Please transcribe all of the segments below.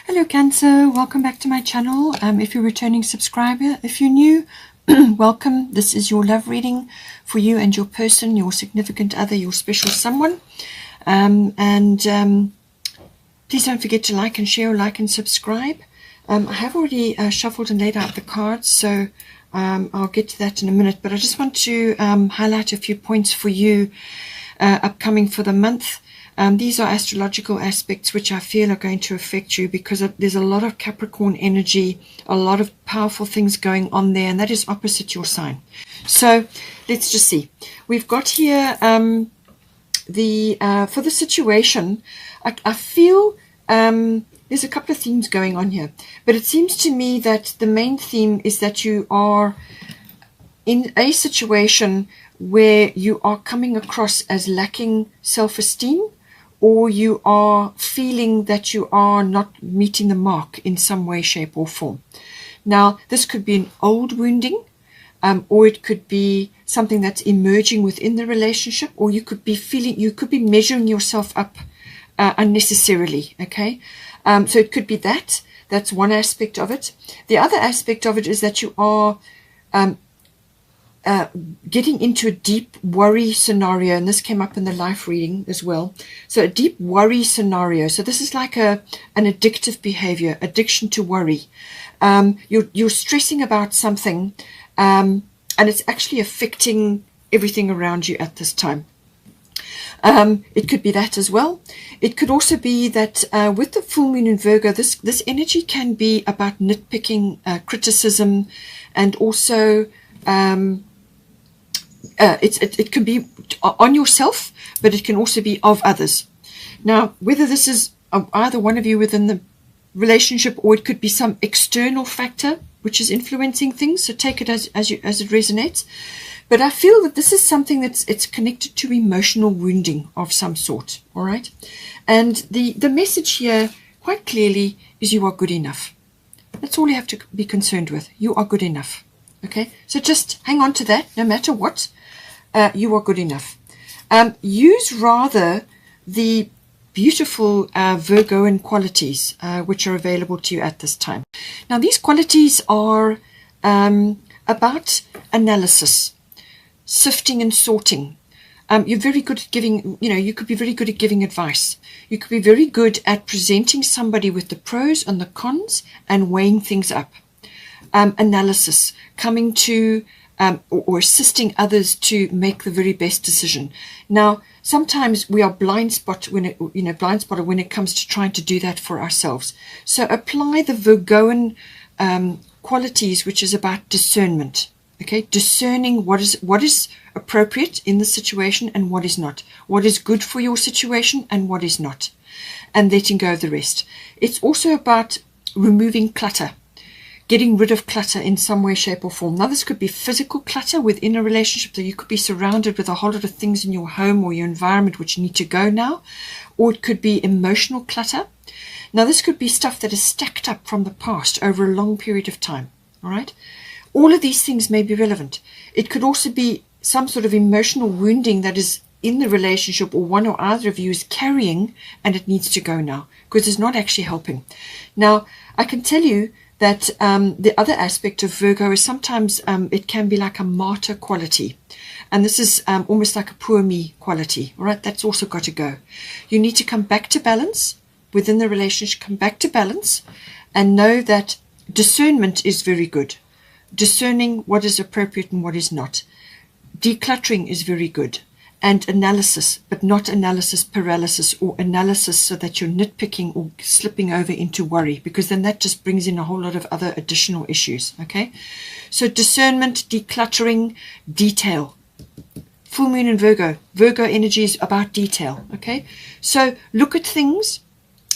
Hello Cancer, welcome back to my channel. If you're a returning subscriber, if you're new, welcome. This is your love reading for you and your person, your significant other, your special someone. Please don't forget to like and share, like and subscribe. I have already shuffled and laid out the cards, so I'll get to that in a minute, but I just want to highlight a few points for you upcoming for the month. These are astrological aspects which I feel are going to affect you because there's a lot of Capricorn energy, a lot of powerful things going on there, and that is opposite your sign. So let's just see. We've got here for the situation, I feel there's a couple of themes going on here, but it seems to me that the main theme is that you are in a situation where you are coming across as lacking self-esteem, or you are feeling that you are not meeting the mark in some way, shape or form. Now, this could be an old wounding, or it could be something that's emerging within the relationship, or you could be measuring yourself up unnecessarily, okay? So it could be that. That's one aspect of it. The other aspect of it is that you are getting into a deep worry scenario, and this came up in the life reading as well. So a deep worry scenario. So this is like an addictive behavior, addiction to worry. You're stressing about something, and it's actually affecting everything around you at this time. It could be that as well. It could also be that with the full moon in Virgo, this energy can be about nitpicking, criticism, and also it can be on yourself, but it can also be of others. Now, whether this is either one of you within the relationship, or it could be some external factor which is influencing things, so take it as it resonates. But I feel that this is something it's connected to emotional wounding of some sort. All right, and the message here quite clearly is you are good enough. That's all you have to be concerned with. You are good enough. Okay, so just hang on to that. No matter what, you are good enough. Use rather the beautiful Virgoan qualities which are available to you at this time. Now, these qualities are about analysis, sifting and sorting. You're very good at giving, you could be very good at giving advice. You could be very good at presenting somebody with the pros and the cons and weighing things up. Analysis, coming to or assisting others to make the very best decision. Now, sometimes we are blind spotted when it comes to trying to do that for ourselves. So apply the Virgoan qualities, which is about discernment. Okay, discerning what is appropriate in the situation and what is not, what is good for your situation and what is not, and letting go of the rest. It's also about removing clutter. Getting rid of clutter in some way, shape or form. Now, this could be physical clutter within a relationship, that you could be surrounded with a whole lot of things in your home or your environment which need to go now, or it could be emotional clutter. Now, this could be stuff that is stacked up from the past over a long period of time. All right, all of these things may be relevant. It could also be some sort of emotional wounding that is in the relationship, or one or other of you is carrying, and it needs to go now because it's not actually helping. Now, I can tell you that the other aspect of Virgo is sometimes it can be like a martyr quality. And this is almost like a poor me quality. All right, that's also got to go. You need to come back to balance within the relationship, come back to balance, and know that discernment is very good. Discerning what is appropriate and what is not. Decluttering is very good. And analysis, but not analysis paralysis, or analysis so that you're nitpicking or slipping over into worry, because then that just brings in a whole lot of other additional issues. Okay, so discernment, decluttering, detail. Full moon in Virgo. Virgo energy is about detail. Okay, so look at things,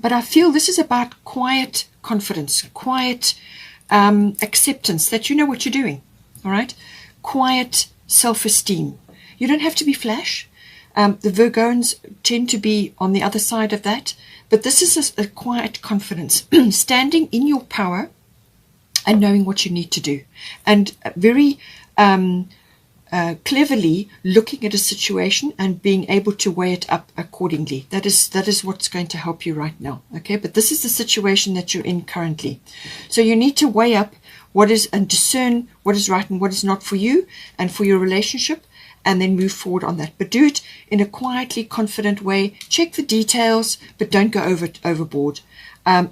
but I feel this is about quiet confidence, quiet acceptance that you know what you're doing. All right, quiet self-esteem. You don't have to be flash. The Virgons tend to be on the other side of that. But this is a quiet confidence, standing in your power and knowing what you need to do. And very cleverly looking at a situation and being able to weigh it up accordingly. That is what's going to help you right now. Okay, but this is the situation that you're in currently. So you need to weigh up what is and discern what is right and what is not for you and for your relationship, and then move forward on that. But do it in a quietly confident way. Check the details, but don't go overboard.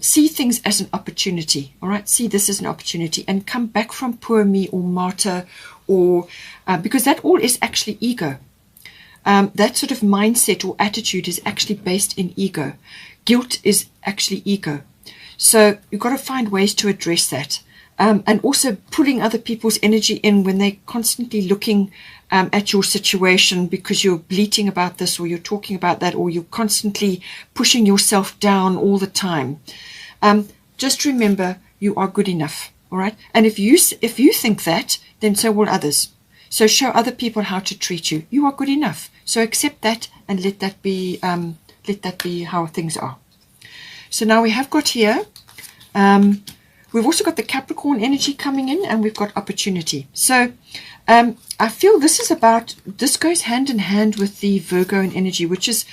See things as an opportunity. All right, see this as an opportunity, and come back from poor me or martyr, or because that all is actually ego. That sort of mindset or attitude is actually based in ego. Guilt is actually ego. So you've got to find ways to address that. And also pulling other people's energy in when they're constantly looking at your situation because you're bleating about this, or you're talking about that, or you're constantly pushing yourself down all the time. Just remember, you are good enough. All right. And if you think that, then so will others. So show other people how to treat you. You are good enough. So accept that and let that be how things are. So now we have got here. We've also got the Capricorn energy coming in, and we've got opportunity. So I feel this goes hand in hand with the Virgo energy, which is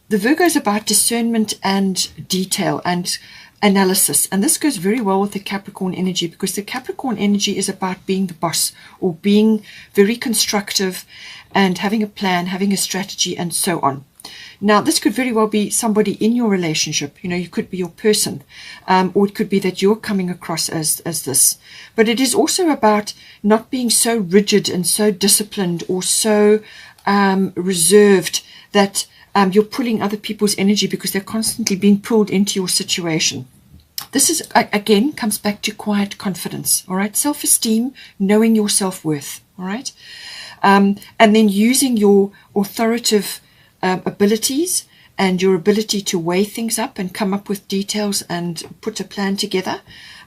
the Virgo is about discernment and detail and analysis. And this goes very well with the Capricorn energy, because the Capricorn energy is about being the boss, or being very constructive and having a plan, having a strategy, and so on. Now, this could very well be somebody in your relationship. You could be your person, or it could be that you're coming across as this. But it is also about not being so rigid and so disciplined, or so reserved that you're pulling other people's energy because they're constantly being pulled into your situation. This is, again, comes back to quiet confidence, all right? Self-esteem, knowing your self-worth, all right? And then using your authoritative abilities and your ability to weigh things up and come up with details and put a plan together.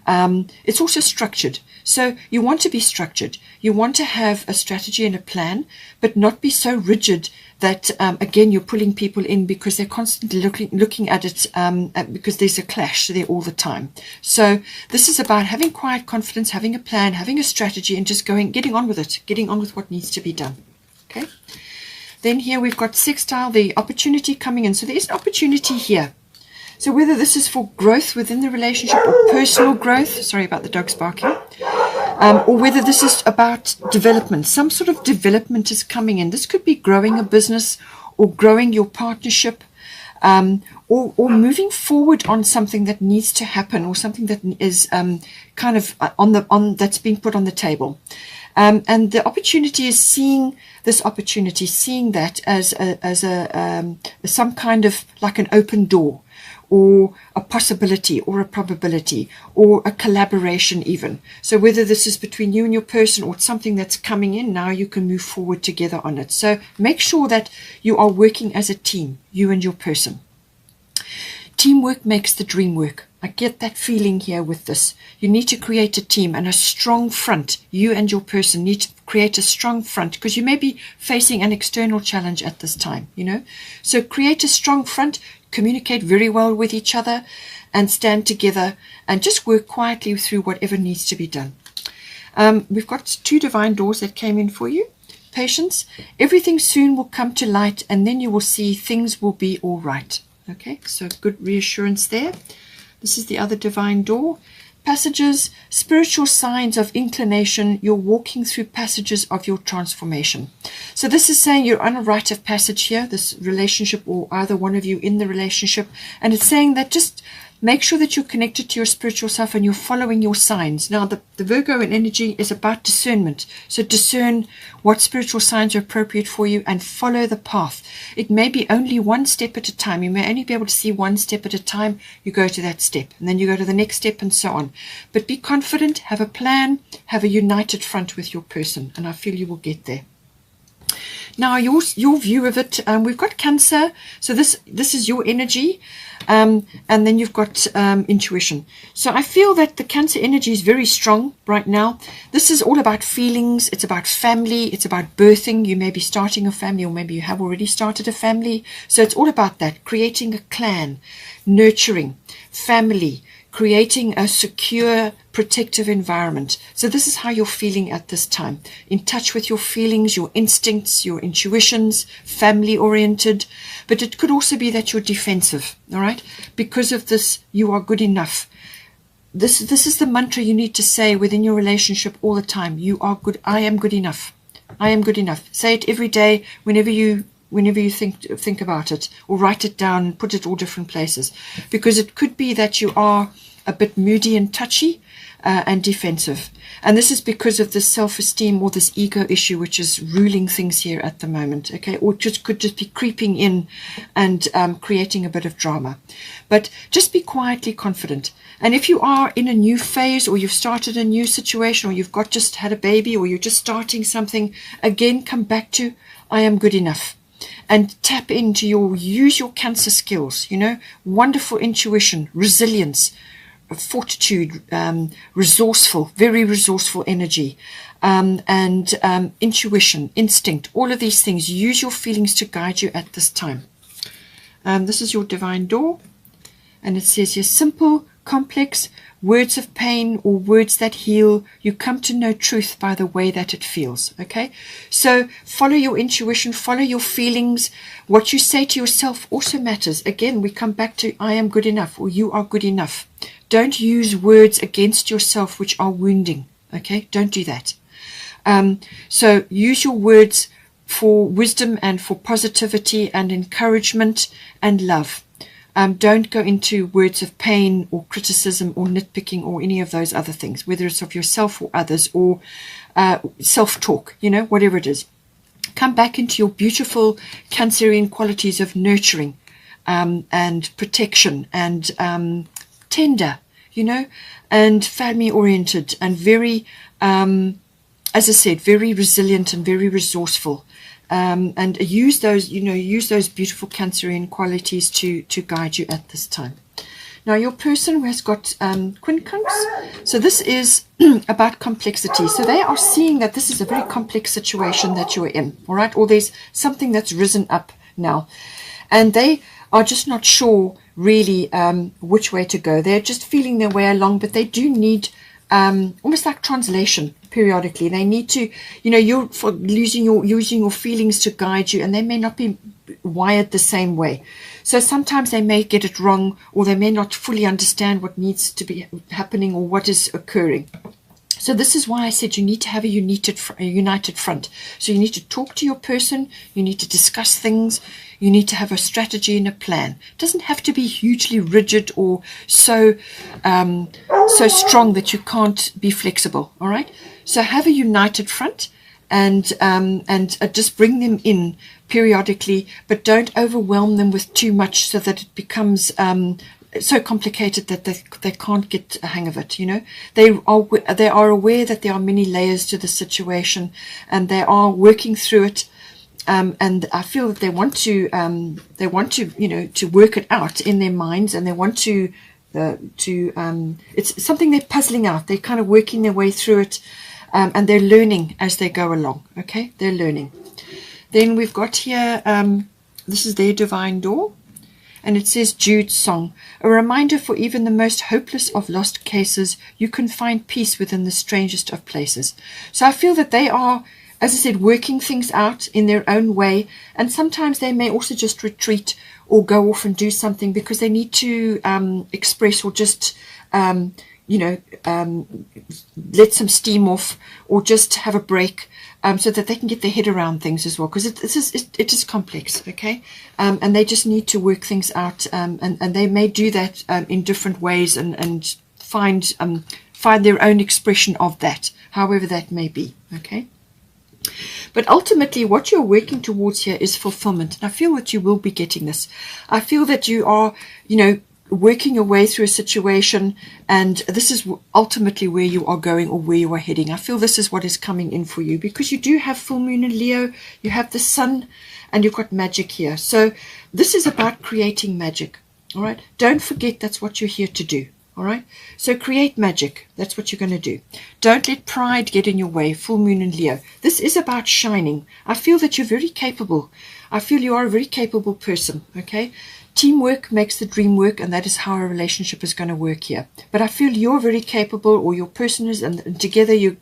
It's also structured. So you want to be structured. You want to have a strategy and a plan, but not be so rigid that, again, you're pulling people in because they're constantly looking at it because there's a clash there all the time. So this is about having quiet confidence, having a plan, having a strategy, and just getting on with it, getting on with what needs to be done. Okay. Then here we've got sextile, the opportunity coming in. So there is an opportunity here. So whether this is for growth within the relationship or personal growth, sorry about the dogs barking, or whether this is about development, some sort of development is coming in. This could be growing a business, or growing your partnership, or moving forward on something that needs to happen, or something that is kind of that's being put on the table. And the opportunity is seeing this opportunity, seeing that as some kind of like an open door, or a possibility, or a probability, or a collaboration even. So whether this is between you and your person, or it's something that's coming in, now you can move forward together on it. So make sure that you are working as a team, you and your person. Teamwork makes the dream work. I get that feeling here with this. You need to create a team and a strong front. You and your person need to create a strong front, because you may be facing an external challenge at this time, So create a strong front, communicate very well with each other, and stand together and just work quietly through whatever needs to be done. We've got 2 divine doors that came in for you. Patience. Everything soon will come to light, and then you will see things will be all right. Okay, so good reassurance there. This is the other divine door. Passages, spiritual signs of inclination. You're walking through passages of your transformation. So this is saying you're on a rite of passage here, this relationship, or either one of you in the relationship. And it's saying that just make sure that you're connected to your spiritual self and you're following your signs. Now, the Virgo energy is about discernment. So discern what spiritual signs are appropriate for you and follow the path. It may be only one step at a time. You may only be able to see one step at a time. You go to that step, and then you go to the next step, and so on. But be confident, have a plan, have a united front with your person, and I feel you will get there. Now, your view of it, we've got Cancer. So this is your energy. And then you've got intuition. So I feel that the Cancer energy is very strong right now. This is all about feelings. It's about family. It's about birthing. You may be starting a family, or maybe you have already started a family. So it's all about that, creating a clan, nurturing, family, creating a secure, protective environment. So this is how you're feeling at this time. In touch with your feelings, your instincts, your intuitions, family-oriented. But it could also be that you're defensive, all right? Because of this, you are good enough. This is the mantra you need to say within your relationship all the time. You are good. I am good enough. I am good enough. Say it every day whenever you think about it, or write it down and put it all different places, because it could be that you are a bit moody and touchy and defensive, and this is because of this self-esteem or this ego issue which is ruling things here at the moment, okay, or could just be creeping in and creating a bit of drama. But just be quietly confident. And if you are in a new phase, or you've started a new situation, or you've just had a baby, or you're just starting something, again, come back to I am good enough. And tap into use your Cancer skills, wonderful intuition, resilience, fortitude, resourceful, very resourceful energy, and intuition, instinct, all of these things. Use your feelings to guide you at this time. This is your divine door, and it says here, simple, complex, words of pain or words that heal. You come to know truth by the way that it feels, okay? So follow your intuition, follow your feelings. What you say to yourself also matters. Again, we come back to I am good enough, or you are good enough. Don't use words against yourself which are wounding, okay? Don't do that. So use your words for wisdom and for positivity and encouragement and love. Don't go into words of pain or criticism or nitpicking or any of those other things, whether it's of yourself or others, or self-talk, whatever it is. Come back into your beautiful Cancerian qualities of nurturing and protection and tender, and family-oriented and very, as I said, very resilient and very resourceful. And use those beautiful Cancerian qualities to guide you at this time. Now, your person who has got quincunx, so this is about complexity. So they are seeing that this is a very complex situation that you're in, all right? Or there's something that's risen up now. And they are just not sure really which way to go. They're just feeling their way along, but they do need almost like translation periodically. They need to, you're using your feelings to guide you, and they may not be wired the same way. So sometimes they may get it wrong, or they may not fully understand what needs to be happening or what is occurring. So this is why I said you need to have a united front. So you need to talk to your person, you need to discuss things, you need to have a strategy and a plan. It doesn't have to be hugely rigid or so strong that you can't be flexible, all right? So have a united front and just bring them in periodically, but don't overwhelm them with too much so that it becomes so complicated that they can't get a hang of it. They are aware that there are many layers to the situation, and they are working through it. And I feel that they want to to work it out in their minds, and they want to it's something they're puzzling out. They're kind of working their way through it, and they're learning as they go along. Okay, they're learning. Then we've got here, this is their divine door, and it says Jude's song, a reminder for even the most hopeless of lost cases, you can find peace within the strangest of places. So I feel that they are, as I said, working things out in their own way, and sometimes they may also just retreat or go off and do something because they need to express or just let some steam off, or just have a break, so that they can get their head around things as well, because it is complex, okay? And they just need to work things out, and they may do that in different ways, and find their own expression of that, however that may be, okay? But ultimately, what you're working towards here is fulfillment. And I feel that you will be getting this. I feel that you are, working your way through a situation, and this is ultimately where you are going or where you are heading. I feel this is what is coming in for you, because you do have full moon in Leo, you have the sun, and you've got magic here. So this is about creating magic, all right? Don't forget that's what you're here to do, all right? So create magic. That's what you're going to do. Don't let pride get in your way. Full moon in Leo. This is about shining. I feel that you're very capable. I feel you are a very capable person, okay? Teamwork makes the dream work, and that is how a relationship is going to work here. But I feel you're very capable, or your person is, and together you're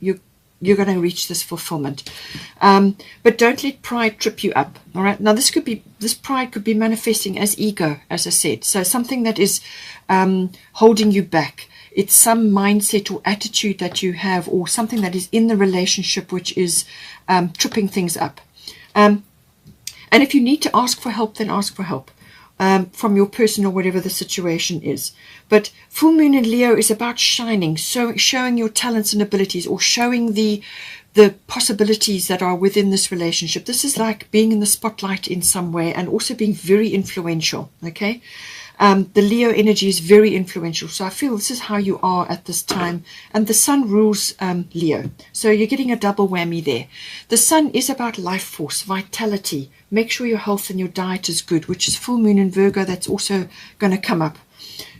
going to reach this fulfillment. But don't let pride trip you up. All right. Now this pride could be manifesting as ego, as I said. So something that is holding you back. It's some mindset or attitude that you have, or something that is in the relationship which is tripping things up. And if you need to ask for help, then ask for help from your person or whatever the situation is. But full moon in Leo is about shining, so showing your talents and abilities, or showing the possibilities that are within this relationship. This is like being in the spotlight in some way, and also being very influential. Okay. The Leo energy is very influential. So I feel this is how you are at this time. And the sun rules Leo. So you're getting a double whammy there. The sun is about life force, vitality. Make sure your health and your diet is good, which is full moon in Virgo. That's also going to come up.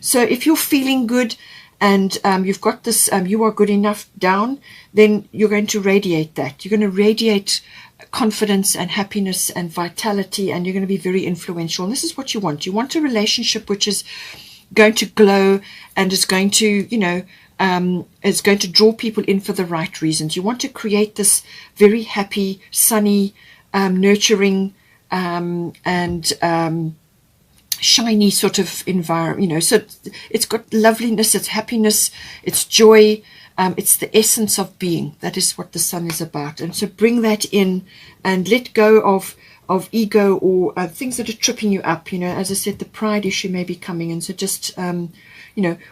So if you're feeling good and you've got this, you are good enough down, then you're going to radiate that. You're going to radiate confidence and happiness and vitality, and you're going to be very influential. And this is what you want. You want a relationship which is going to glow and is going to, is going to draw people in for the right reasons. You want to create this very happy, sunny, nurturing, and shiny sort of environment. So it's got loveliness, it's happiness, it's joy. It's the essence of being. That is what the sun is about. And so bring that in and let go of ego or things that are tripping you up. As I said, the pride issue may be coming in. So just,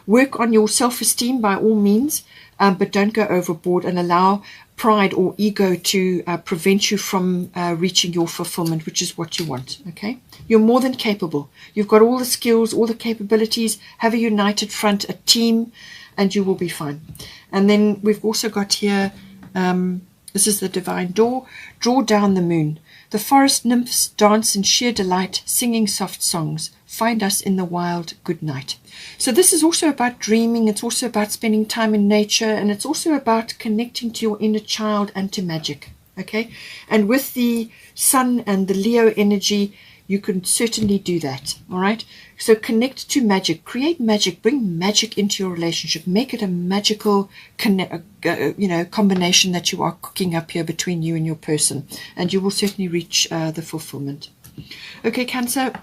work on your self-esteem by all means, but don't go overboard and allow pride or ego to prevent you from reaching your fulfillment, which is what you want. Okay. You're more than capable. You've got all the skills, all the capabilities. Have a united front, a team, and you will be fine. And then we've also got here, this is the divine door, draw down the moon. The forest nymphs dance in sheer delight, singing soft songs. Find us in the wild, good night. So this is also about dreaming. It's also about spending time in nature. And it's also about connecting to your inner child and to magic. Okay. And with the sun and the Leo energy, you can certainly do that. All right. So connect to magic, create magic, bring magic into your relationship, make it a magical, combination that you are cooking up here between you and your person, and you will certainly reach the fulfillment. Okay, Cancer,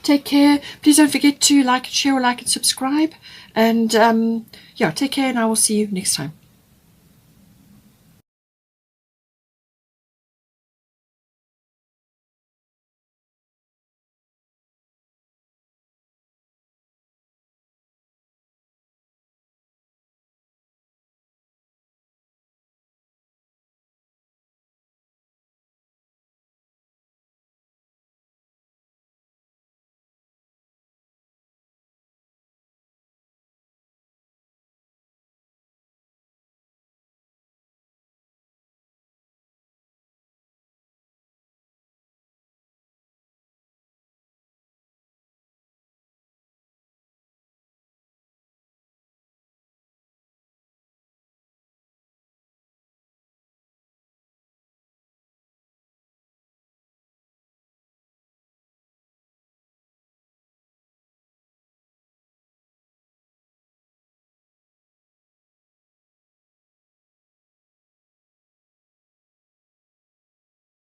take care. Please don't forget to like and share, or like and subscribe, and take care, and I will see you next time.